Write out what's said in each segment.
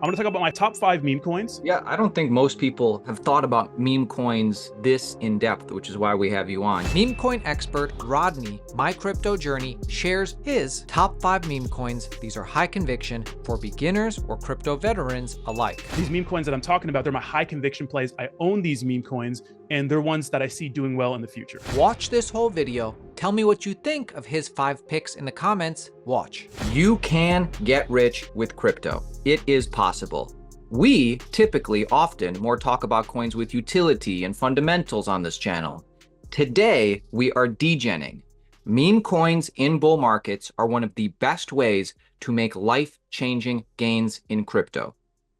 I'm going to talk about my top 5 meme coins. Yeah, I don't think most people have thought about meme coins this in depth, which is why we have you on. Meme coin expert Rodney, My Crypto Journey, shares his top 5 meme coins. These are high conviction for beginners or crypto veterans alike. These meme coins that I'm talking about, they're my high conviction plays. I own these meme coins, and they're ones that I see doing well in the future. Watch this whole video. Tell me what you think of his 5 picks in the comments. Watch. You can get rich with crypto. It is possible. We typically often more talk about coins with utility and fundamentals on this channel. Today, we are degenning. Meme coins in bull markets are one of the best ways to make life-changing gains in crypto.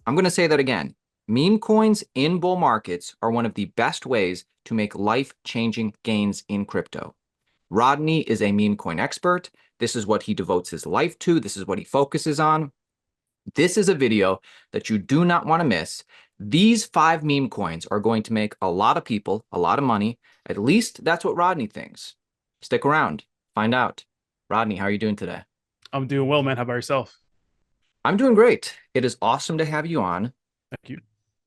I'm going to say that again. Meme coins in bull markets are one of the best ways to make life-changing gains in crypto. Rodney is a meme coin expert. This is what he devotes his life to. This is what he focuses on. This is a video that you do not want to miss. These 5 meme coins are going to make a lot of people a lot of money. At least that's what Rodney thinks. Stick around, find out. Rodney, how are you doing today? I'm doing well, man. How about yourself? I'm doing great. It is awesome to have you on. Thank you.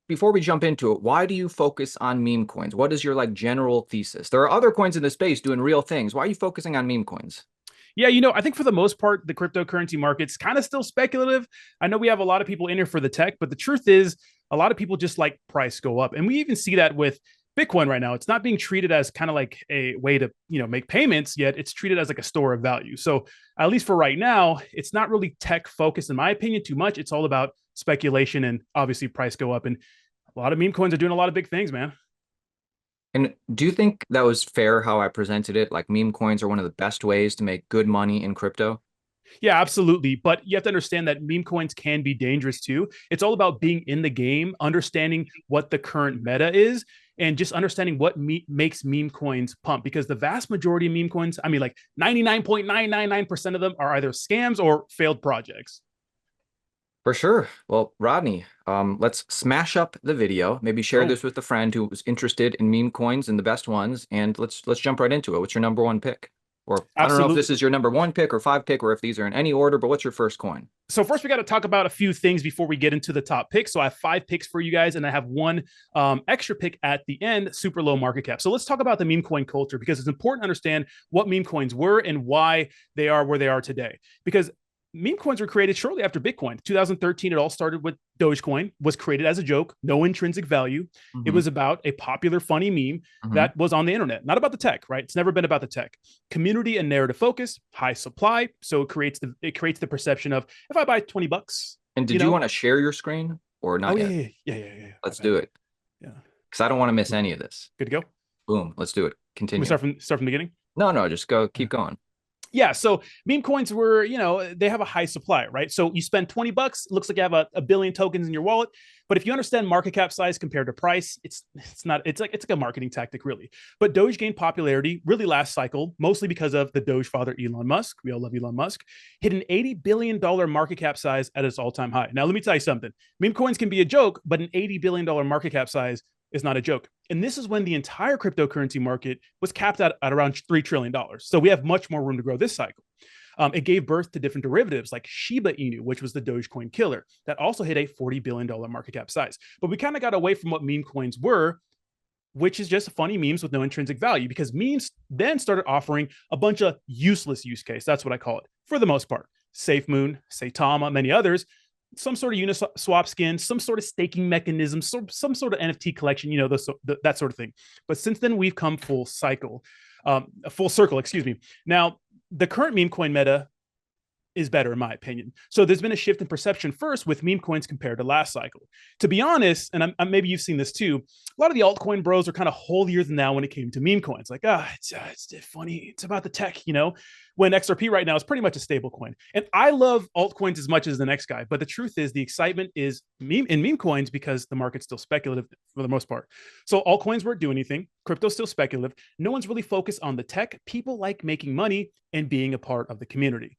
Before we jump into it, why do you focus on meme coins? What is your general thesis? There are other coins in the space doing real things. Why are you focusing on meme coins? Yeah, I think for the most part, the cryptocurrency market's kind of still speculative. I know we have a lot of people in here for the tech, but the truth is a lot of people just like price go up. And we even see that with Bitcoin right now. It's not being treated as kind of like a way to, make payments, yet it's treated as like a store of value. So at least for right now, it's not really tech focused, in my opinion, too much. It's all about speculation and obviously price go up. And a lot of meme coins are doing a lot of big things, man. And do you think that was fair how I presented it? Like meme coins are one of the best ways to make good money in crypto? Yeah, absolutely. But you have to understand that meme coins can be dangerous too. It's all about being in the game, understanding what the current meta is, and just understanding what makes meme coins pump. Because the vast majority of meme coins, I mean, like 99.999% of them are either scams or failed projects. For sure. Well, Rodney, let's smash up the video. Maybe share this with a friend who was interested in meme coins and the best ones, and let's jump right into it. What's your number 1 pick? Or I don't know if this is your number 1 pick or 5 pick, or if these are in any order, but what's your first coin? So first, we got to talk about a few things before we get into the top picks. So I have 5 picks for you guys, and I have 1 extra pick at the end, super low market cap. So let's talk about the meme coin culture, because it's important to understand what meme coins were and why they are where they are today. Because meme coins were created shortly after Bitcoin. 2013, it all started with Dogecoin, was created as a joke, no intrinsic value. Mm-hmm. It was about a popular, funny meme that was on the internet, not about the tech, right? It's never been about the tech. Community and narrative focus, high supply. So it creates the perception of, if I buy $20. And did you want to share your screen or not yet? Yeah. Let's do it. Yeah. Because I don't want to miss any of this. Good to go. Boom. Let's do it. Continue. We start from the beginning? No, just go. Keep going. Yeah, so meme coins were, they have a high supply, right? So you spend $20, it looks like you have a billion tokens in your wallet. But if you understand market cap size compared to price, it's like a marketing tactic, really. But Doge gained popularity really last cycle, mostly because of the Doge father, Elon Musk. We all love Elon Musk. Hit an $80 billion market cap size at its all-time high. Now, let me tell you something. Meme coins can be a joke, but an $80 billion market cap size is not a joke. And this is when the entire cryptocurrency market was capped at around $3 trillion. So we have much more room to grow this cycle. It gave birth to different derivatives like Shiba Inu, which was the Dogecoin killer, that also hit a $40 billion market cap size. But we kind of got away from what meme coins were, which is just funny memes with no intrinsic value, because memes then started offering a bunch of useless use case. That's what I call it, for the most part. SafeMoon, Saitama, many others, some sort of Uniswap skin, some sort of staking mechanism, some sort of NFT collection, that sort of thing. But since then, we've come full circle, excuse me. Now, the current meme coin meta is better, in my opinion. So there's been a shift in perception first with meme coins compared to last cycle. To be honest, and maybe you've seen this too, a lot of the altcoin bros are kind of holier than thou when it came to meme coins. Like, it's funny. It's about the tech, when XRP right now is pretty much a stable coin. And I love altcoins as much as the next guy. But the truth is the excitement is in meme coins because the market's still speculative for the most part. So altcoins won't do anything. Crypto's still speculative. No one's really focused on the tech. People like making money and being a part of the community.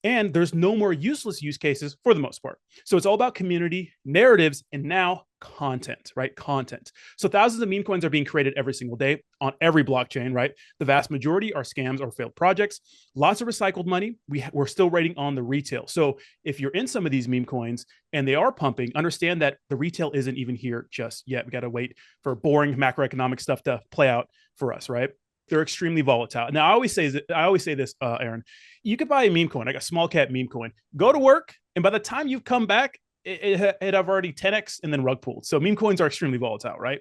And there's no more useless use cases for the most part. So it's all about community, narratives, and now content, right? Content. So thousands of meme coins are being created every single day on every blockchain, right? The vast majority are scams or failed projects. Lots of recycled money. We're still waiting on the retail. So if you're in some of these meme coins and they are pumping, understand that the retail isn't even here just yet. We got to wait for boring macroeconomic stuff to play out for us, right? They're extremely volatile. Now, I always say this, Aaron, you could buy a meme coin, like a small cap meme coin, go to work, and by the time you've come back, it have already 10x and then rug pulled. So meme coins are extremely volatile, right?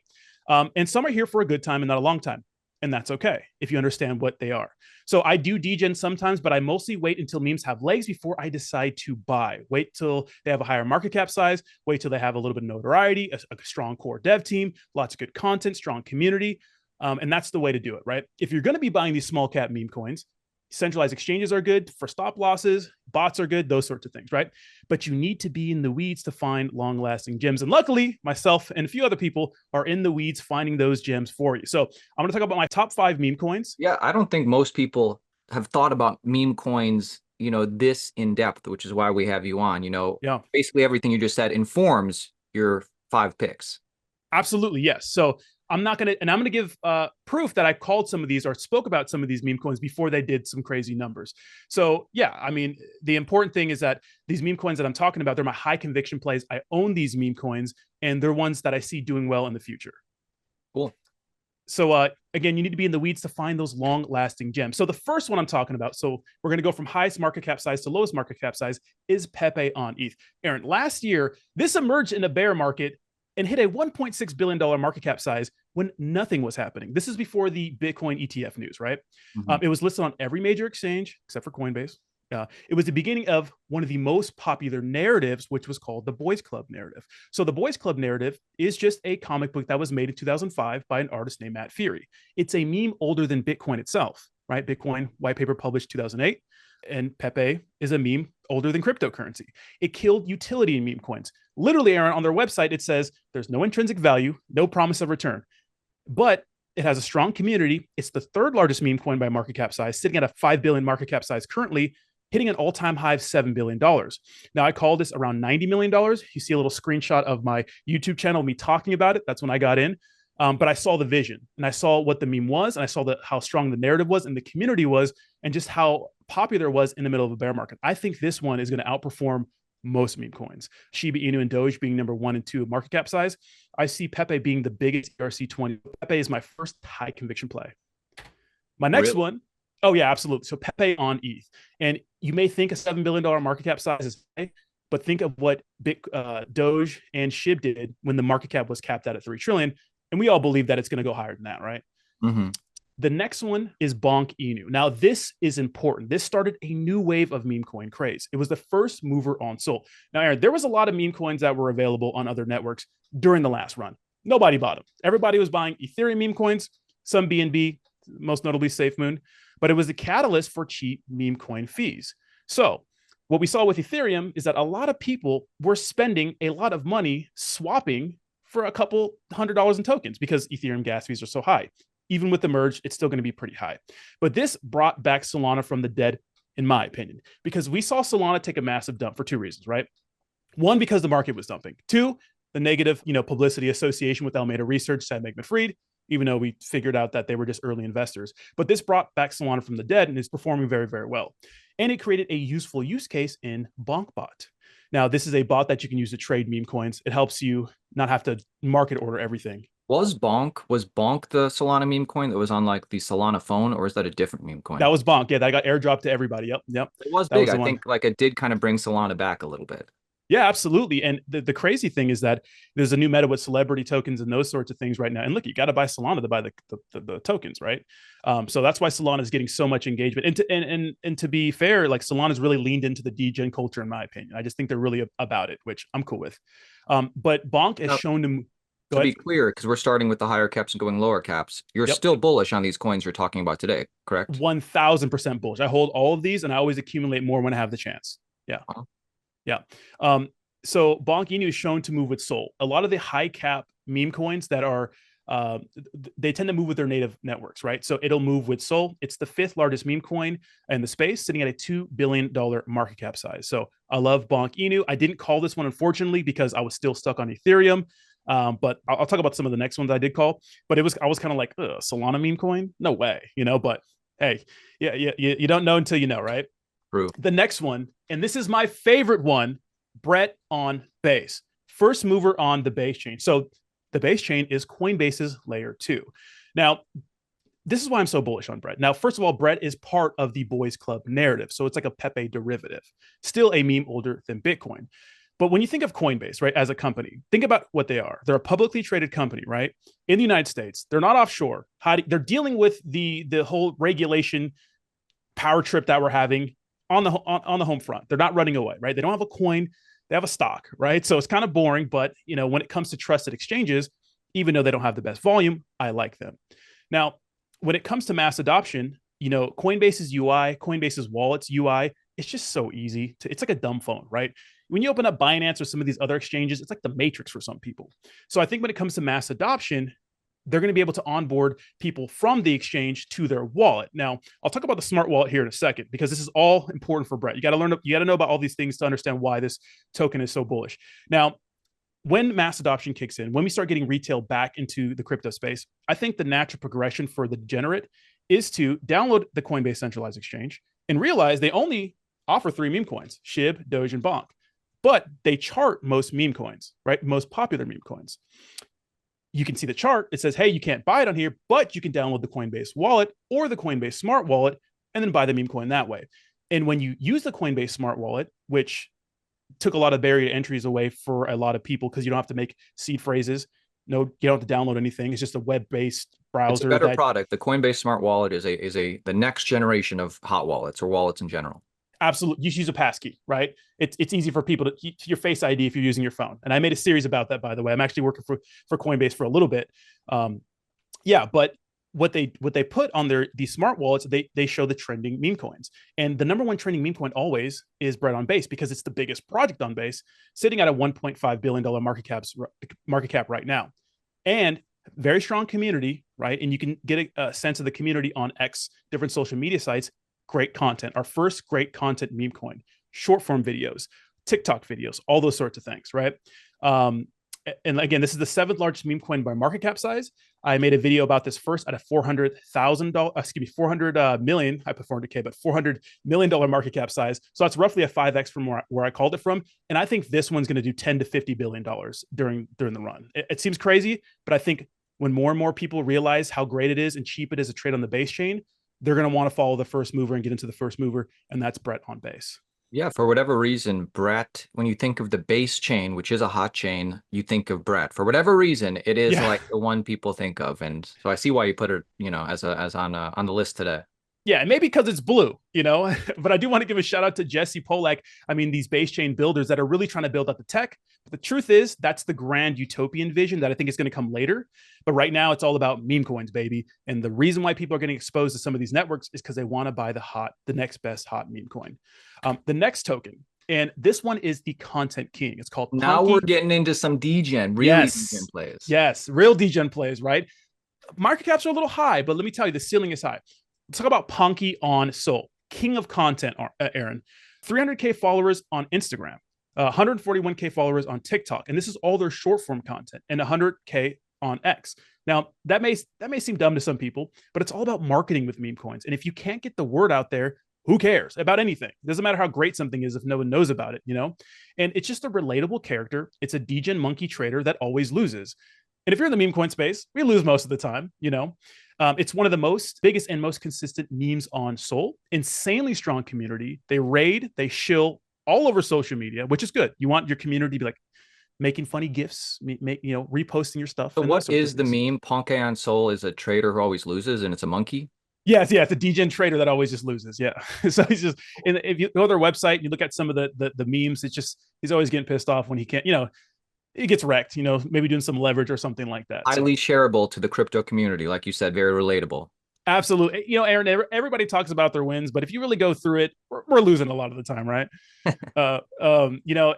And some are here for a good time and not a long time. And that's okay if you understand what they are. So I do degen sometimes, but I mostly wait until memes have legs before I decide to buy. Wait till they have a higher market cap size. Wait till they have a little bit of notoriety, a strong core dev team, lots of good content, strong community. And that's the way to do it, right? If you're going to be buying these small cap meme coins, centralized exchanges are good for stop losses, bots are good, those sorts of things, right? But you need to be in the weeds to find long-lasting gems. And luckily, myself and a few other people are in the weeds finding those gems for you. So I'm going to talk about my top 5 meme coins. Yeah, I don't think most people have thought about meme coins, this in depth, which is why we have you on. Yeah. Basically everything you just said informs your 5 picks. Absolutely, yes. So I'm going to give proof that I called some of these or spoke about some of these meme coins before they did some crazy numbers. So yeah, I mean, the important thing is that these meme coins that I'm talking about, they're my high conviction plays. I own these meme coins and they're ones that I see doing well in the future. Cool. So again, you need to be in the weeds to find those long lasting gems. So the first one I'm talking about, so we're going to go from highest market cap size to lowest market cap size, is Pepe on ETH. Aaron, last year, this emerged in a bear market and hit a $1.6 billion market cap size when nothing was happening. This is before the Bitcoin ETF news, right? It was listed on every major exchange except for Coinbase. It was the beginning of one of the most popular narratives, which was called the Boys Club narrative. So the Boys Club narrative is just a comic book that was made in 2005 by an artist named Matt Fury. It's a meme older than Bitcoin itself, right? Bitcoin white paper published 2008. And Pepe is a meme older than cryptocurrency. It killed utility in meme coins. Literally, Aaron, on their website, it says there's no intrinsic value, no promise of return, but it has a strong community. It's the 3rd largest meme coin by market cap size, sitting at a 5 billion market cap size currently, hitting an all-time high of $7 billion. Now, I call this around $90 million. You see a little screenshot of my YouTube channel, me talking about it. That's when I got in. But I saw the vision and I saw what the meme was and I saw how strong the narrative was and the community was and just how popular it was in the middle of a bear market. I think this one is going to outperform most meme coins. Shiba Inu and Doge being number 1 and 2 of market cap size. I see Pepe being the biggest ERC20. Pepe is my first high conviction play. My next one, oh yeah, absolutely. So Pepe on ETH. And you may think a $7 billion market cap size is high, but think of what Doge and SHIB did when the market cap was capped out at 3 trillion. And we all believe that it's going to go higher than that, right? Mm-hmm. The next one is Bonk Inu. Now, this is important. This started a new wave of meme coin craze. It was the first mover on Sol. Now, Aaron, there was a lot of meme coins that were available on other networks during the last run. Nobody bought them. Everybody was buying Ethereum meme coins, some BNB, most notably SafeMoon, but it was the catalyst for cheap meme coin fees. So what we saw with Ethereum is that a lot of people were spending a lot of money swapping for a couple $100 in tokens because Ethereum gas fees are so high. Even with the merge, it's still going to be pretty high. But this brought back Solana from the dead, in my opinion, because we saw Solana take a massive dump for 2 reasons, right? 1, because the market was dumping. 2, the negative, publicity association with Alameda Research, Sam Bankman-Fried, even though we figured out that they were just early investors. But this brought back Solana from the dead and is performing very, very well. And it created a useful use case in BonkBot. Now, this is a bot that you can use to trade meme coins. It helps you not have to market order everything. Was Bonk the Solana meme coin that was on like the Solana phone, or is that a different meme coin? That was Bonk. Yeah, that got airdropped to everybody. Yep. It was big. I think like it did kind of bring Solana back a little bit. Yeah, absolutely. And the crazy thing is that there's a new meta with celebrity tokens and those sorts of things right now. And look, you got to buy Solana to buy the tokens, right? So that's why Solana is getting so much engagement. And to be fair, like Solana's really leaned into the degen culture, in my opinion. I just think they're really about it, which I'm cool with. But Bonk has shown to... To be clear, because we're starting with the higher caps and going lower caps, you're still bullish on these coins you're talking about today, correct? 1000% bullish. I hold all of these and I always accumulate more when I have the chance. Yeah. Yeah. So Bonk Inu is shown to move with Sol. A lot of the high cap meme coins that are, they tend to move with their native networks, right? So it'll move with Sol. It's the 5th largest meme coin in the space, sitting at a $2 billion market cap size. So I love Bonk Inu. I didn't call this one, unfortunately, because I was still stuck on Ethereum. But I'll talk about some of the next ones I did call. But I was kind of like, Solana meme coin, no way, But hey, yeah, you don't know until you know, right? True. The next one, and this is my favorite one, Brett on Base, first mover on the Base chain. So the Base chain is Coinbase's layer 2. Now, this is why I'm so bullish on Brett. Now, first of all, Brett is part of the Boys Club narrative. So it's like a Pepe derivative, still a meme older than Bitcoin. But when you think of Coinbase, right, as a company, think about what they are. They're a publicly traded company, right? In the United States. They're not offshore. They're dealing with the whole regulation power trip that we're having on the home front. They're not running away, right? They don't have a coin. They have a stock, right? So it's kind of boring, but when it comes to trusted exchanges, even though they don't have the best volume, I like them. Now, when it comes to mass adoption, Coinbase's UI, Coinbase's wallets UI, it's just so easy it's like a dumb phone, right? When you open up Binance or some of these other exchanges, it's like the Matrix for some people. So I think when it comes to mass adoption, they're going to be able to onboard people from the exchange to their wallet. Now, I'll talk about the smart wallet here in a second, because this is all important for Brett. You got to know about all these things to understand why this token is so bullish. Now, when mass adoption kicks in, when we start getting retail back into the crypto space, I think the natural progression for the degenerate is to download the Coinbase centralized exchange and realize they only offer 3 meme coins, SHIB, Doge, and Bonk. But they chart most meme coins, right? Most popular meme coins. You can see the chart. It says, hey, you can't buy it on here, but you can download the Coinbase wallet or the Coinbase smart wallet and then buy the meme coin that way. And when you use the Coinbase smart wallet, which took a lot of barrier to entries away for a lot of people, because you don't have to make seed phrases. No, you don't have to download anything. It's just a web-based browser. It's a better product. The Coinbase smart wallet is the next generation of hot wallets or wallets in general. Absolutely. You just use a passkey, right? It's easy for people to your Face ID if you're using your phone. And I made a series about that, by the way. I'm actually working for Coinbase for a little bit. But what they put on these smart wallets, they show the trending meme coins. And the number one trending meme coin always is Bread on Base, because it's the biggest project on Base, sitting at a $1.5 billion market cap right now. And very strong community, right? And you can get a sense of the community on X, different social media sites. Great content. Our first great content meme coin, short form videos, TikTok videos, all those sorts of things, right? And again, this is the 7th largest meme coin by market cap size. I made a video about this first at a $400 million. I put 400K, but $400 million market cap size. So that's roughly a 5x from where I called it from. And I think this one's going to do $10 to $50 billion during the run. It seems crazy, but I think when more and more people realize how great it is and cheap it is to trade on the Base chain, they're going to want to follow the first mover and get into the first mover. And that's Brett on Base. Yeah, for whatever reason, Brett, when you think of the Base chain, which is a hot chain, you think of Brett. For whatever reason, it is like the one people think of. And so I see why you put it, as on the list today. Yeah, and maybe because it's blue, but I do want to give a shout out to Jesse Polak. I mean, these Base chain builders that are really trying to build out the tech. But the truth is, that's the grand utopian vision that I think is going to come later. But right now, it's all about meme coins, baby. And the reason why people are getting exposed to some of these networks is because they want to buy the next best hot meme coin. The next token, and this one is the content king. It's called Punky. Now we're getting into some degen, really degen plays. Yes, real degen plays, right? Market caps are a little high, but let me tell you, the ceiling is high. Let's talk about Punky on Sol, king of content, Aaron. 300K followers on Instagram, 141K followers on TikTok, and this is all their short form content, and 100K on X. Now, that may seem dumb to some people, but it's all about marketing with meme coins. And if you can't get the word out there, who cares about anything? It doesn't matter how great something is if no one knows about it, And it's just a relatable character. It's a degen monkey trader that always loses. And if you're in the meme coin space, we lose most of the time, It's one of the biggest and most consistent memes on Sol. Insanely strong community. They raid, they shill all over social media, which is good. You want your community to be like making funny GIFs, reposting your stuff. So what is the meme? Punky on Sol is a trader who always loses, and it's a monkey? Yes, it's a degen trader that always just loses. Yeah. So he's just, and if you go to their website, you look at some of the memes, it's just, he's always getting pissed off when he can't, he gets wrecked, maybe doing some leverage or something like that. Highly shareable to the crypto community. Like you said, very relatable. Absolutely. Aaron, everybody talks about their wins, but if you really go through it, we're losing a lot of the time, right?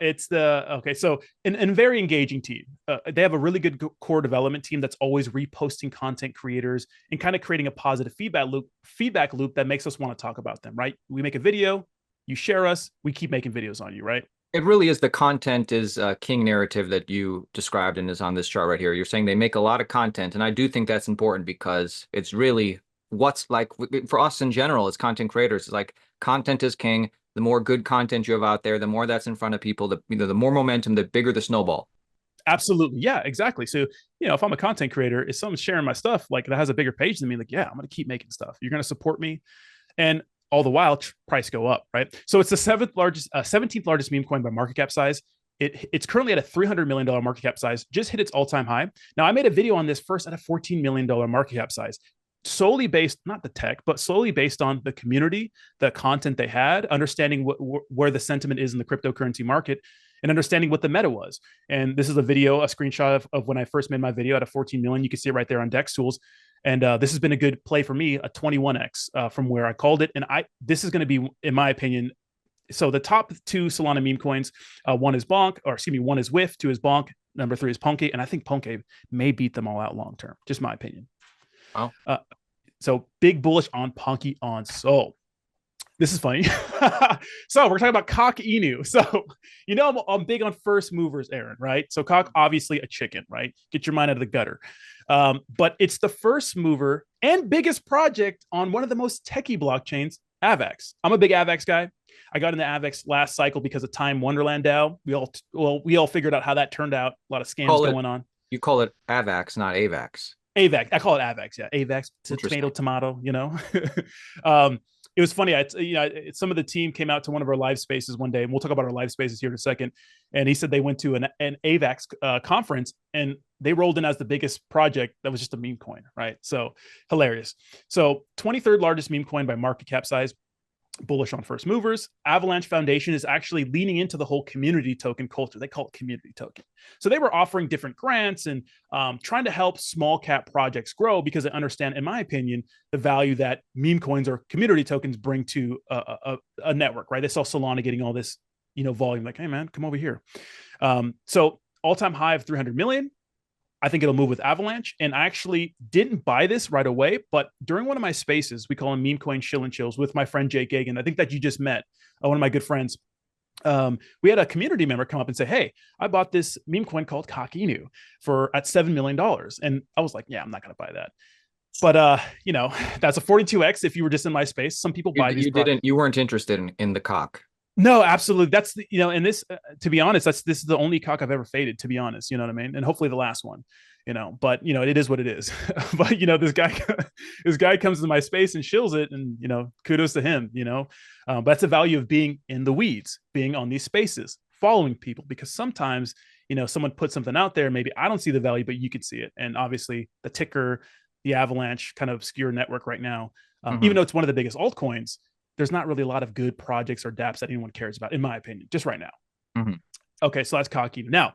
It's so and very engaging team. They have a really good core development team that's always reposting content creators and kind of creating a positive feedback loop that makes us want to talk about them, right? We make a video, you share us, we keep making videos on you, right? It really is the content is king narrative that you described and is on this chart right here. You're saying they make a lot of content, and I do think that's important because it's really what's like for us in general as content creators. It's like content is king. The more good content you have out there, the more that's in front of people. The more momentum, the bigger the snowball. Absolutely. Yeah, exactly. So, if I'm a content creator, if someone's sharing my stuff like that has a bigger page than me, like, yeah, I'm going to keep making stuff. You're going to support me. And all the while, price go up, right? So it's the 17th largest meme coin by market cap size. It's currently at a $300 million market cap size, just hit its all-time high. Now, I made a video on this first at a $14 million market cap size, solely based, not the tech, but solely based on the community, the content they had, understanding where the sentiment is in the cryptocurrency market, and understanding what the meta was. And this is a screenshot of when I first made my video at a 14 million. You can see it right there on Dex Tools. And this has been a good play for me, a 21x from where I called it. And this is going to be, in my opinion, so the top two Solana meme coins, one is Bonk, or excuse me, one is WIF, two is Bonk, number three is Ponke, and I think Ponke may beat them all out long term. Just my opinion. Wow. So big bullish on Ponke on Sol. This is funny. So we're talking about Cock Inu. So, I'm big on first movers, Aaron, right? So Cock, obviously a chicken, right? Get your mind out of the gutter. But it's the first mover and biggest project on one of the most techie blockchains, AVAX. I'm a big AVAX guy. I got into AVAX last cycle because of Time Wonderland DAO. We all figured out how that turned out. A lot of scams going on. You call it AVAX, not AVAX. AVAX. I call it AVAX. Yeah, AVAX. Tomato. It was funny. Some of the team came out to one of our live spaces one day, and we'll talk about our live spaces here in a second. And he said they went to an AVAX conference, and they rolled in as the biggest project that was just a meme coin, right? So hilarious. So 23rd largest meme coin by market cap size. Bullish on first movers. Avalanche Foundation is actually leaning into the whole community token culture. They call it community token. So they were offering different grants and trying to help small cap projects grow because they understand, in my opinion, the value that meme coins or community tokens bring to a network, right? They saw Solana getting all this, volume, like, hey man, come over here. So all-time high of 300 million. I think it'll move with Avalanche. And I actually didn't buy this right away, but during one of my spaces, we call them Meme Coin Chill and Chills with my friend Jake Gagan. I think that you just met, one of my good friends. We had a community member come up and say, hey, I bought this meme coin called Cock Inu at $7 million. And I was like, yeah, I'm not going to buy that. But, that's a 42x if you were just in my space. Some people buy these. You weren't interested in the cock. No, absolutely. That's and this, to be honest, this is the only cock I've ever faded, to be honest, you know what I mean? And hopefully the last one, but it is what it is. But, this guy comes to my space and shills it, and, kudos to him, but that's the value of being in the weeds, being on these spaces, following people, because sometimes, someone puts something out there, maybe I don't see the value, but you could see it. And obviously the ticker, the Avalanche kind of obscure network right now, even though it's one of the biggest altcoins, there's not really a lot of good projects or dApps that anyone cares about, in my opinion, just right now. Okay, so that's Cock Inu. Now,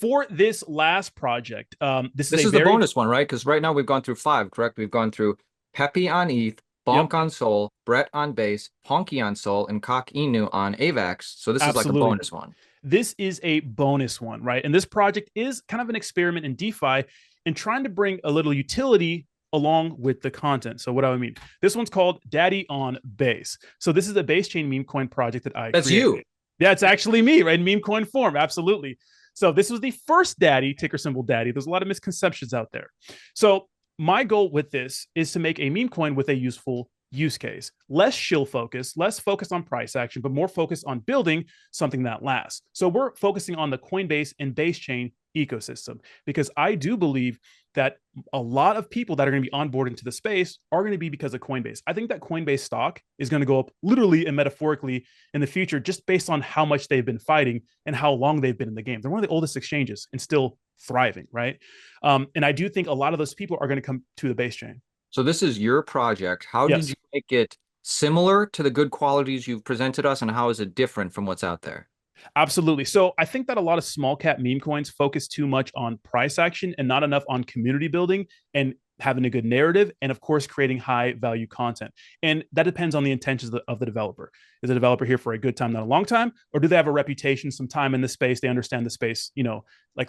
for this last project, this is the bonus one, right? Because right now we've gone through 5, correct? We've gone through Pepe on ETH, Bonk on Sol, Brett on Base, Ponke on Sol, and Cock Inu on AVAX. So this is like a bonus one. This is a bonus one, right? And this project is kind of an experiment in DeFi and trying to bring a little utility along with the content. So what do I mean? This one's called Daddy on Base. So this is a base chain meme coin project that I created. You. Yeah, it's actually me, right? In meme coin form. Absolutely. So this was the first Daddy, ticker symbol Daddy. There's a lot of misconceptions out there. So my goal with this is to make a meme coin with a useful use case, less shill focused, less focused on price action, but more focused on building something that lasts. So we're focusing on the Coinbase and base chain ecosystem, because I do believe that a lot of people that are going to be onboarded into the space are going to be because of Coinbase. I think that Coinbase stock is going to go up literally and metaphorically in the future, just based on how much they've been fighting and how long they've been in the game. They're one of the oldest exchanges and still thriving, right? And I do think a lot of those people are going to come to the base chain. So this is your project. How did you make it similar to the good qualities you've presented us, and how is it different from what's out there? Absolutely. So I think that a lot of small cap meme coins focus too much on price action and not enough on community building and having a good narrative, and of course, creating high value content. And that depends on the intentions of the developer. Is the developer here for a good time, not a long time? Or do they have a reputation, some time in the space? They understand the space,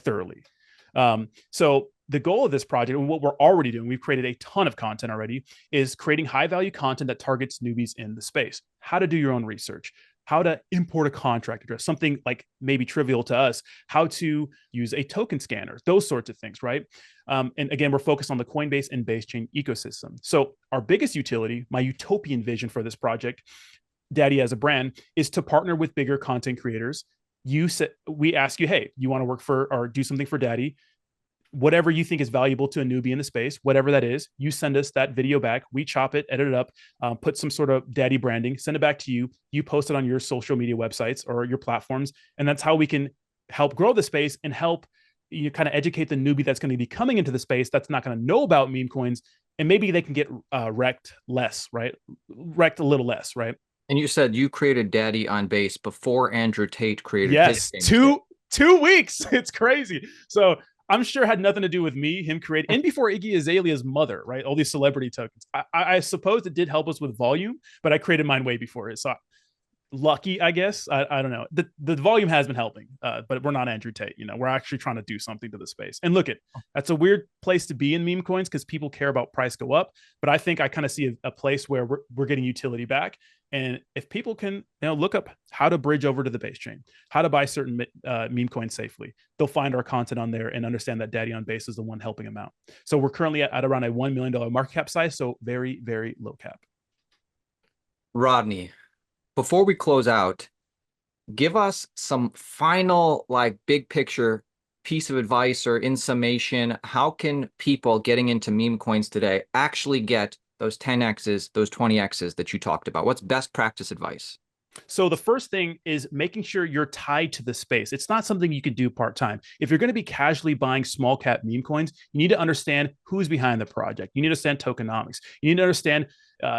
thoroughly. So the goal of this project, and what we're already doing, we've created a ton of content already, is creating high value content that targets newbies in the space. How to do your own research, how to import a contract address, something like maybe trivial to us, how to use a token scanner, those sorts of things, right? And again, we're focused on the Coinbase and base chain ecosystem. So our biggest utility, my utopian vision for this project, Daddy as a brand, is to partner with bigger content creators. We ask you, hey, you want to work for or do something for Daddy? Whatever you think is valuable to a newbie in the space, whatever that is, you send us that video back. We chop it, edit it up, put some sort of Daddy branding, send it back to you. You post it on your social media websites or your platforms. And that's how we can help grow the space and help you kind of educate the newbie that's going to be coming into the space that's not going to know about meme coins. And maybe they can get wrecked less, right? Wrecked a little less, right? And you said you created Daddy on Base before Andrew Tate created yes, his. two weeks. It's crazy. So I'm sure it had nothing to do with me, him creating, and before Iggy Azalea's mother, right? All these celebrity tokens. I suppose it did help us with volume, but I created mine way before it. So lucky, I guess. I don't know. The volume has been helping, but we're not Andrew Tate. You know, we're actually trying to do something to the space. And look, that's a weird place to be in meme coins because people care about price go up. But I think I kind of see a place where we're getting utility back. And if people can, look up how to bridge over to the base chain, how to buy certain meme coins safely, they'll find our content on there and understand that Daddy on Base is the one helping them out. So we're currently at around a $1 million market cap size. So very, very low cap. Rodney, before we close out, give us some final, big picture piece of advice, or in summation, how can people getting into meme coins today actually get those 10Xs, those 20Xs that you talked about? What's best practice advice? So the first thing is making sure you're tied to the space. It's not something you can do part-time. If you're going to be casually buying small cap meme coins, you need to understand who's behind the project. You need to understand tokenomics. You need to understand,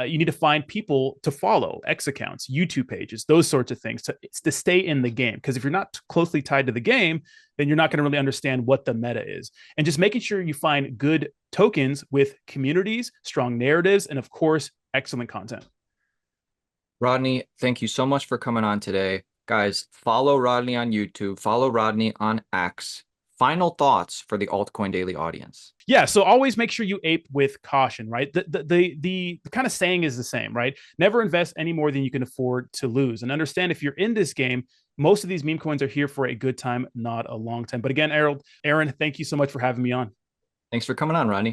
you need to find people to follow, X accounts, YouTube pages, those sorts of things to stay in the game. Because if you're not closely tied to the game, then you're not going to really understand what the meta is. And just making sure you find good tokens with communities, strong narratives, and of course, excellent content. Rodney, thank you so much for coming on today. Guys, follow Rodney on YouTube, follow Rodney on X. Final thoughts for the Altcoin Daily audience. Yeah, so always make sure you ape with caution, right? The kind of saying is the same, right? Never invest any more than you can afford to lose. And understand if you're in this game, most of these meme coins are here for a good time, not a long time. But again, Aaron, thank you so much for having me on. Thanks for coming on, Rodney.